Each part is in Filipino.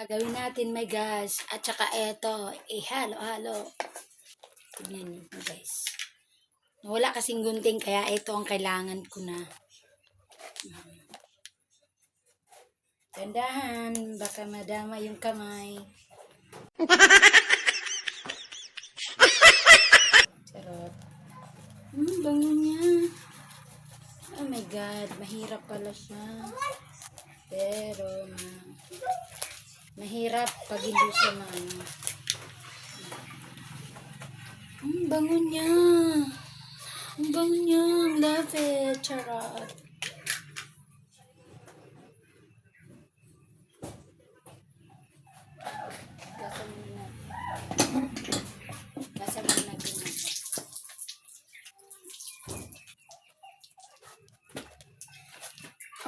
Gagawin natin may gas. At saka eto, ihalo-halo. Tignan nyo guys. Wala kasing gunting kaya ito ang kailangan ko na. Tandahan, baka madama yung kamay. Sarap. Bango niya. Oh my God, mahirap pala siya. Pero, mahirap pag hindi siya maano. Bango niya. Ang bango niya. Love it. Charot. Gasa muna ganun.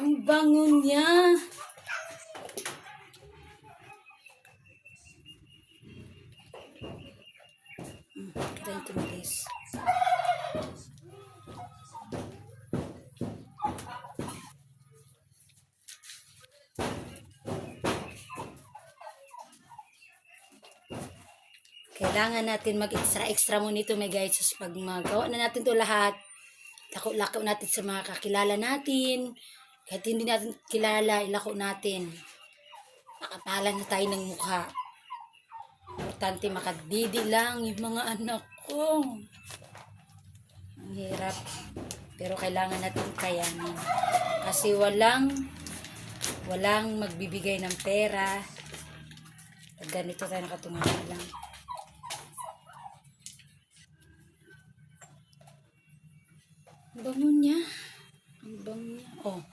Ang bango niya. Kailangan tumalis. Kailangan natin mag-extra mo nito may guys. Pag magawa na natin to lahat, lako-lako natin sa mga kakilala natin. Kahit hindi natin kilala, ilako natin. Makapalan na tayo ng mukha. Importante makadidi lang yung mga anak ko. Ang hirap. Pero kailangan natin kayanin. Kasi walang magbibigay ng pera. Pag ganito tayo nakatungan lang. Ang bango niya. Ang bango niya. Oh.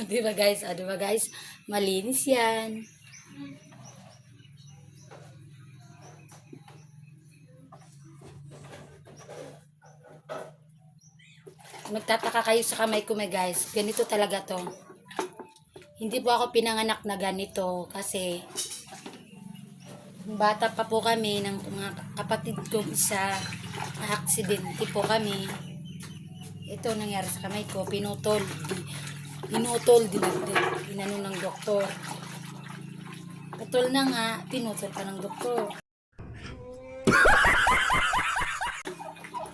Diba guys? Diba guys? Malinis yan. Magtataka kayo sa kamay ko may guys. Ganito talaga to. Hindi po ako pinanganak na ganito. Kasi bata pa po kami ng mga kapatid ko isa. Na-aksidente po kami. Ito nangyari sa kamay ko. Pinutol. Inano ng doktor. Putol na nga. Pinutol pa ng doktor.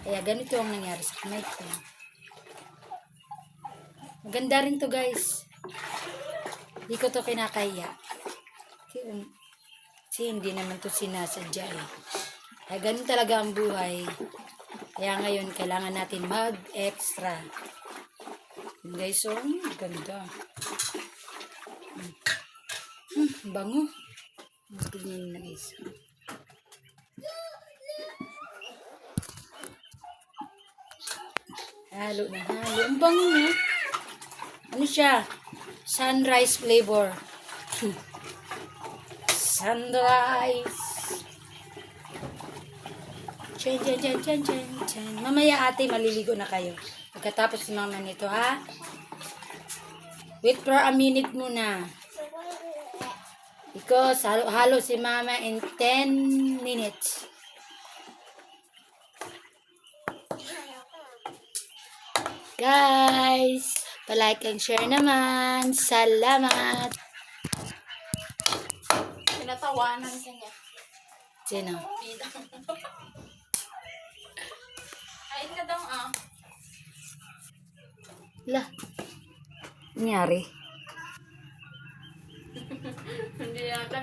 Kaya ganito ang nangyari sa kamay ko. Maganda rin to guys. Hindi ko to kinakaya. Kasi hindi naman to sinasadya eh. Kaya ganun talaga ang buhay. Kaya ngayon kailangan natin mag-extra. Guys, so ganda. Bango. Tingnan na guys. Halo na halo. Ang bango no? Ano siya? Sunrise flavor. Sunrise. Chen. Mamaya ate, maliligo na kayo. Pagkatapos ni mama nito, ha? Wait for a minute muna. Because halo si mama in 10 minutes. Guys, palike and share naman. Salamat. Pinatawanan ka niya. Sino? Ay, ka daw Lah. Nangyari? Hindi yata